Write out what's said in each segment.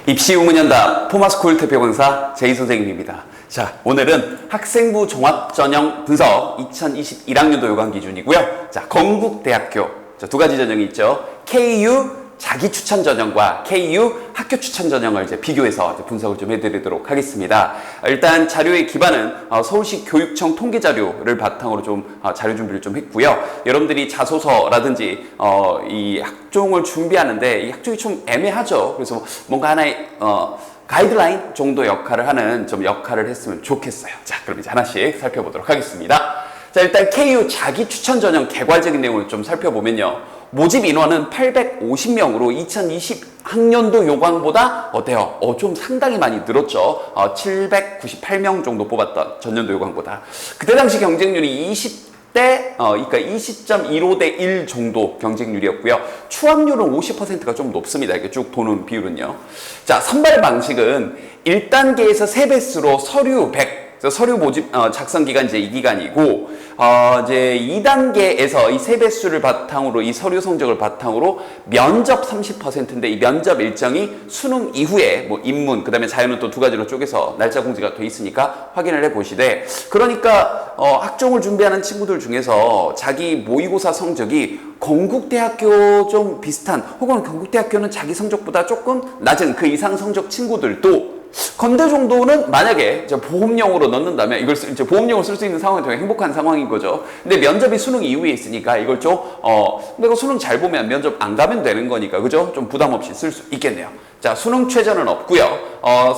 입시우문연답 포마스쿨 대표강사 제이 선생님입니다. 자, 오늘은 학생부 종합전형 분석 2021학년도 요강 기준이고요. 자, 건국대학교 두 가지 전형이 있죠. KU 자기 추천 전형과 KU 학교 추천 전형을 이제 비교해서 분석을 좀 해드리도록 하겠습니다. 일단 자료의 기반은 서울시 교육청 통계 자료를 바탕으로 좀 자료 준비를 좀 했고요. 여러분들이 자소서라든지 이 학종을 준비하는데 이 학종이 좀 애매하죠. 그래서 뭔가 하나의 가이드라인 정도 역할을 하는 좀 역할을 했으면 좋겠어요. 자, 그럼 이제 하나씩 살펴보도록 하겠습니다. 자, 일단 KU 자기 추천 전형 개괄적인 내용을 좀 살펴보면요. 모집 인원은 850명으로 2020학년도 요강보다 어때요? 좀 상당히 많이 늘었죠. 798명 정도 뽑았던 전년도 요강보다. 그때 당시 경쟁률이 20대, 그러니까 20.15대 1 정도 경쟁률이었고요. 추합률은 50%가 좀 높습니다. 이렇게 쭉 도는 비율은요. 자, 선발 방식은 1단계에서 3배수로 서류 100, 서류 모집 작성 기간 이제 이 기간이고 이제 2단계에서 이 3배수를 바탕으로 이 서류 성적을 바탕으로 면접 30%인데 이 면접 일정이 수능 이후에 뭐 인문 그다음에 자유는 또 두 가지로 쪼개서 날짜 공지가 돼 있으니까 확인을 해 보시되, 그러니까 학종을 준비하는 친구들 중에서 자기 모의고사 성적이 건국대학교 좀 비슷한 혹은 건국대학교는 자기 성적보다 조금 낮은 그 이상 성적 친구들도 건대 정도는 만약에 보험용으로 넣는다면 이걸 이제 보험용으로 쓸 수 있는 상황이 되게 행복한 상황인 거죠. 근데 면접이 수능 이후에 있으니까 이걸 좀 내가 수능 잘 보면 면접 안 가면 되는 거니까 그죠? 좀 부담 없이 쓸 수 있겠네요. 자, 수능 최저는 없고요.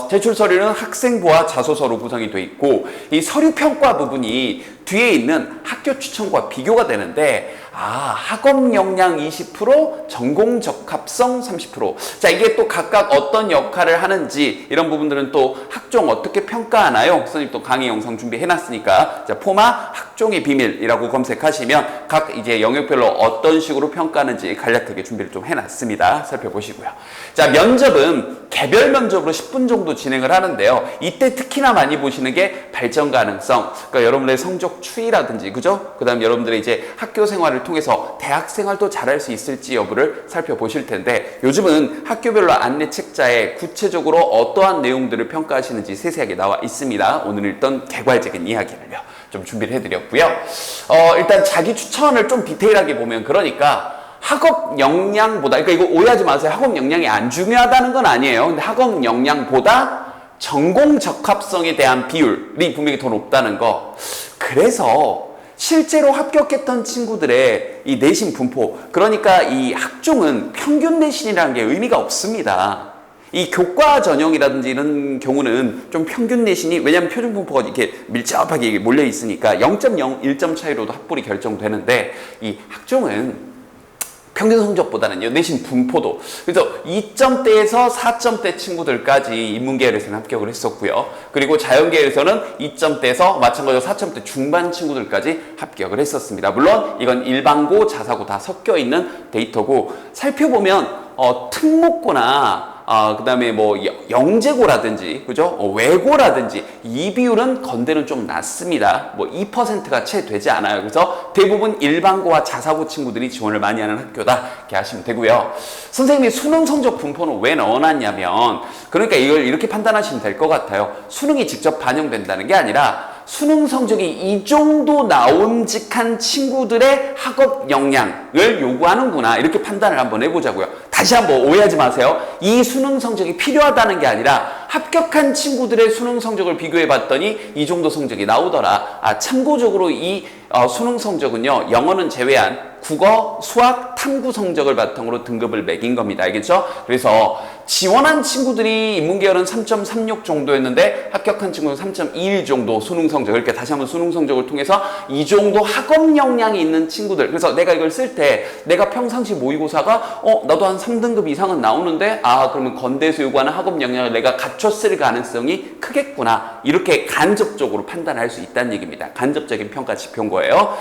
제출 서류는 학생부와 자소서로 구성이 돼 있고 이 서류 평가 부분이 뒤에 있는 학교 추천과 비교가 되는데 학업 역량 20%, 전공 적합성 30%. 자, 이게 또 각각 어떤 역할을 하는지 이런 부분들은 또 학종 어떻게 평가하나요? 선생님 또 강의 영상 준비해놨으니까 자, 포마 학종의 비밀이라고 검색하시면 각 이제 영역별로 어떤 식으로 평가하는지 간략하게 준비를 좀 해놨습니다. 살펴보시고요. 자, 면접은 개별 면접으로 10분 정도 진행을 하는데요. 이때 특히나 많이 보시는 게 발전 가능성, 그러니까 여러분들의 성적 추이라든지 그죠? 그 다음 여러분들의 이제 학교 생활을 통해서 대학 생활도 잘할 수 있을지 여부를 살펴보실 텐데, 요즘은 학교별로 안내 책자에 구체적으로 어떠한 내용들을 평가하시는지 세세하게 나와 있습니다. 오늘 일단 개괄적인 이야기를요 좀 준비를 해드렸고요. 일단 자기 추천을 좀 디테일하게 보면, 그러니까 학업 역량보다, 그러니까 이거 오해하지 마세요. 학업 역량이 안 중요하다는 건 아니에요. 근데 학업 역량보다 전공 적합성에 대한 비율이 분명히 더 높다는 거. 그래서 실제로 합격했던 친구들의 이 내신 분포, 그러니까 이 학종은 평균 내신이라는 게 의미가 없습니다. 이 교과 전형이라든지 이런 경우는 좀 평균 내신이, 왜냐하면 표준 분포가 이렇게 밀접하게 몰려 있으니까 0.01점 차이로도 합불이 결정되는데, 이 학종은 평균 성적보다는요, 내신 분포도. 그래서 2점대에서 4점대 친구들까지 인문계열에서는 합격을 했었고요. 그리고 자연계열에서는 2점대에서 마찬가지로 4점대 중반 친구들까지 합격을 했었습니다. 물론 이건 일반고, 자사고 다 섞여 있는 데이터고, 살펴보면 특목고나 그 다음에 뭐 영재고라든지 그죠? 외고라든지 이 비율은 건대는 좀 낮습니다. 뭐 2%가 채 되지 않아요. 그래서 대부분 일반고와 자사고 친구들이 지원을 많이 하는 학교다 이렇게 하시면 되고요. 선생님이 수능 성적 분포는 왜 넣어놨냐면, 그러니까 이걸 이렇게 판단하시면 될 것 같아요. 수능이 직접 반영된다는 게 아니라 수능 성적이 이 정도 나옴직한 친구들의 학업 역량을 요구하는구나, 이렇게 판단을 한번 해보자고요. 다시 한번 오해하지 마세요. 이 수능 성적이 필요하다는 게 아니라 합격한 친구들의 수능 성적을 비교해 봤더니 이 정도 성적이 나오더라. 참고적으로 이 수능 성적은요, 영어는 제외한 국어, 수학, 탐구 성적을 바탕으로 등급을 매긴 겁니다. 알겠죠? 그래서 지원한 친구들이 인문계열은 3.36 정도였는데 합격한 친구는 3.21 정도 수능 성적, 이렇게 다시 한번 수능 성적을 통해서 이 정도 학업 역량이 있는 친구들. 그래서 내가 이걸 쓸 때 내가 평상시 모의고사가 나도 한 3등급 이상은 나오는데 그러면 건대에서 요구하는 학업 역량을 내가 갖췄을 가능성이 크겠구나, 이렇게 간접적으로 판단할 수 있다는 얘기입니다. 간접적인 평가 지표인 거예요.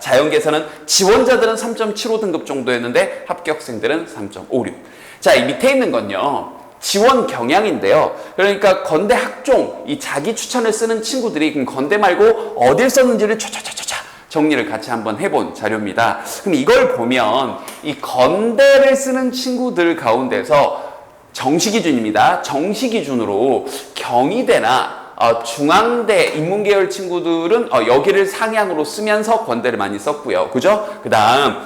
자연계에서는 지원자들은 3.75등급 정도였는데 합격생들은 3.56. 자, 이 밑에 있는 건요, 지원 경향인데요. 그러니까 건대 학종, 이 자기 추천을 쓰는 친구들이 그럼 건대 말고 어딜 썼는지를 촤촤촤촤 정리를 같이 한번 해본 자료입니다. 그럼 이걸 보면 이 건대를 쓰는 친구들 가운데서 정시 기준입니다. 정시 기준으로 경희대나 중앙대 인문계열 친구들은 여기를 상향으로 쓰면서 건대를 많이 썼고요. 그죠? 그 다음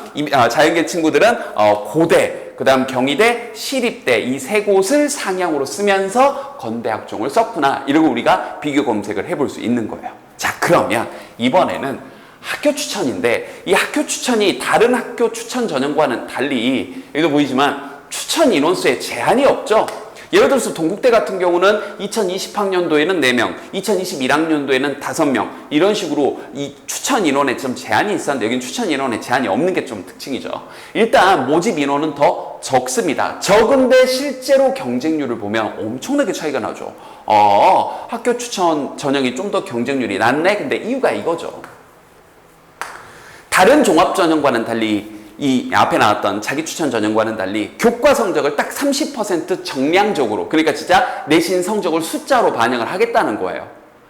자연계 친구들은 고대, 그 다음 경희대, 시립대 이 세 곳을 상향으로 쓰면서 건대 학종을 썼구나. 이러고 우리가 비교 검색을 해볼 수 있는 거예요. 자, 그러면 이번에는 학교 추천인데 이 학교 추천이 다른 학교 추천 전형과는 달리 여기도 보이지만 추천 인원수에 제한이 없죠. 예를 들어서 동국대 같은 경우는 2020학년도에는 4명, 2021학년도에는 5명 이런 식으로 이 추천 인원에 좀 제한이 있었는데 여기는 추천 인원에 제한이 없는 게 좀 특징이죠. 일단 모집 인원은 더 적습니다. 적은데 실제로 경쟁률을 보면 엄청나게 차이가 나죠. 학교 추천 전형이 좀 더 경쟁률이 낮네? 근데 이유가 이거죠. 다른 종합 전형과는 달리 이 앞에 나왔던 자기 추천 전형과는 달리 교과 성적을 딱 30% 정량적으로 그러니까 진짜 내신 성적을 숫자로 반영을 하겠다는 거예요.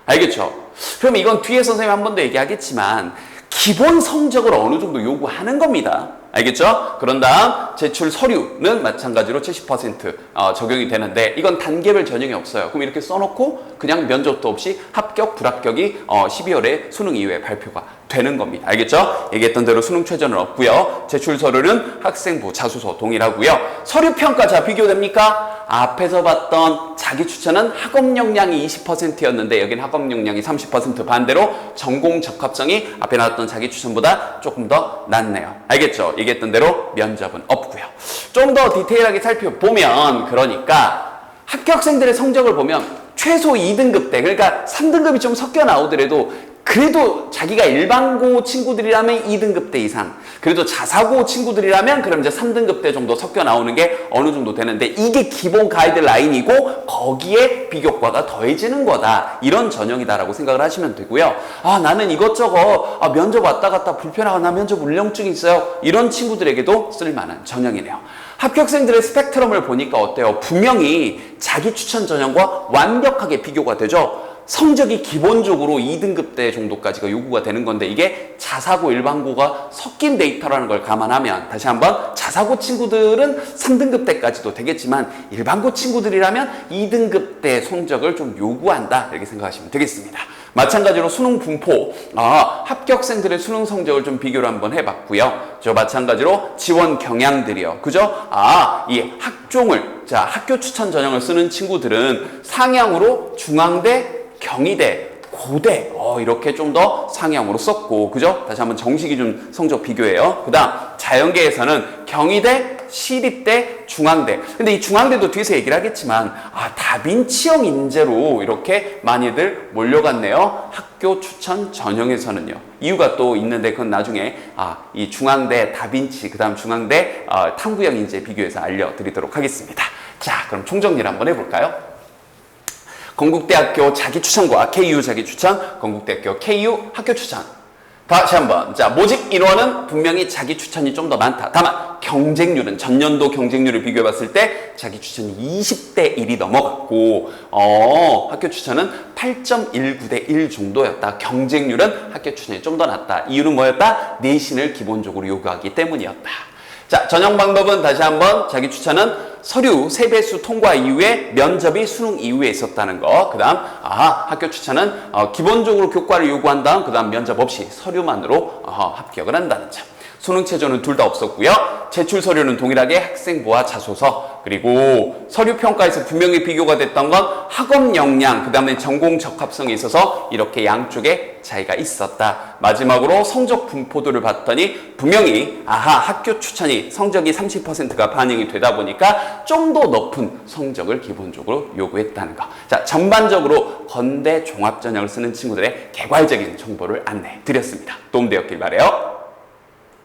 알겠죠? 그럼 이건 뒤에 선생님이 한 번 더 얘기하겠지만 기본 성적을 어느 정도 요구하는 겁니다. 알겠죠? 그런 다음 제출 서류는 마찬가지로 70% 적용이 되는데 이건 단계별 전형이 없어요. 그럼 이렇게 써놓고 그냥 면접도 없이 합격, 불합격이 12월에 수능 이후에 발표가 되는 겁니다. 알겠죠? 얘기했던 대로 수능 최저는 없고요. 제출 서류는 학생부 자소서 동일하고요. 서류 평가 자 비교됩니까? 앞에서 봤던 자기 추천은 학업 역량이 20%였는데 여기는 학업 역량이 30% 반대로 전공 적합성이 앞에 나왔던 자기 추천보다 조금 더 낮네요. 알겠죠? 얘기했던 대로 면접은 없고요. 좀 더 디테일하게 살펴보면 그러니까 합격생들의 성적을 보면 최소 2등급 대 그러니까 3등급이 좀 섞여 나오더라도 그래도 자기가 일반고 친구들이라면 2등급 대 이상 그래도 자사고 친구들이라면 그럼 이제 3등급 대 정도 섞여 나오는 게 어느 정도 되는데 이게 기본 가이드라인이고 거기에 비교과가 더해지는 거다 이런 전형이다라고 생각을 하시면 되고요. 나는 이것저것 면접 왔다 갔다 불편하고 나 면접 울렁증이 있어요 이런 친구들에게도 쓸만한 전형이네요. 합격생들의 스펙트럼을 보니까 어때요? 분명히 자기 추천 전형과 완벽하게 비교가 되죠. 성적이 기본적으로 2등급대 정도까지가 요구가 되는 건데 이게 자사고 일반고가 섞인 데이터라는 걸 감안하면 다시 한번 자사고 친구들은 3등급대까지도 되겠지만 일반고 친구들이라면 2등급대 성적을 좀 요구한다 이렇게 생각하시면 되겠습니다. 마찬가지로 수능 분포 합격생들의 수능 성적을 좀 비교를 한번 해봤고요. 저 마찬가지로 지원 경향들이요. 그죠? 이 학종을 학교 추천 전형을 쓰는 친구들은 상향으로 중앙대 경희대, 고대 이렇게 좀 더 상향으로 썼고 그죠? 다시 한번 정시기준 성적 비교해요. 그 다음 자연계에서는 경희대, 시립대, 중앙대 근데 이 중앙대도 뒤에서 얘기를 하겠지만 다빈치형 인재로 이렇게 많이들 몰려갔네요. 학교 추천 전형에서는요. 이유가 또 있는데 그건 나중에 이 중앙대 다빈치 그 다음 중앙대 탐구형 인재 비교해서 알려드리도록 하겠습니다. 자 그럼 총정리를 한번 해볼까요? 건국대학교 자기추천과 KU 자기추천, 건국대학교 KU 학교추천. 다시 한번. 모집 인원은 분명히 자기추천이 좀 더 많다. 다만 경쟁률은 전년도 경쟁률을 비교해봤을 때 자기추천이 20대 1이 넘어갔고 학교추천은 8.19대 1 정도였다. 경쟁률은 학교추천이 좀 더 낮다. 이유는 뭐였다? 내신을 기본적으로 요구하기 때문이었다. 자, 전형 방법은 다시 한번 자기 추천은 서류 3배수 통과 이후에 면접이 수능 이후에 있었다는 거. 그 다음 학교 추천은 기본적으로 교과를 요구한 다음 그 다음 면접 없이 서류만으로 합격을 한다는 점. 수능 최저는 둘 다 없었고요. 제출 서류는 동일하게 학생부와 자소서 그리고 서류 평가에서 분명히 비교가 됐던 건 학업 역량 그 다음에 전공 적합성이 있어서 이렇게 양쪽에 차이가 있었다. 마지막으로 성적 분포도를 봤더니 분명히 학교 추천이 성적이 30%가 반영이 되다 보니까 좀 더 높은 성적을 기본적으로 요구했다는 거. 자, 전반적으로 건대 종합전형을 쓰는 친구들의 개괄적인 정보를 안내해 드렸습니다. 도움되었길 바라요.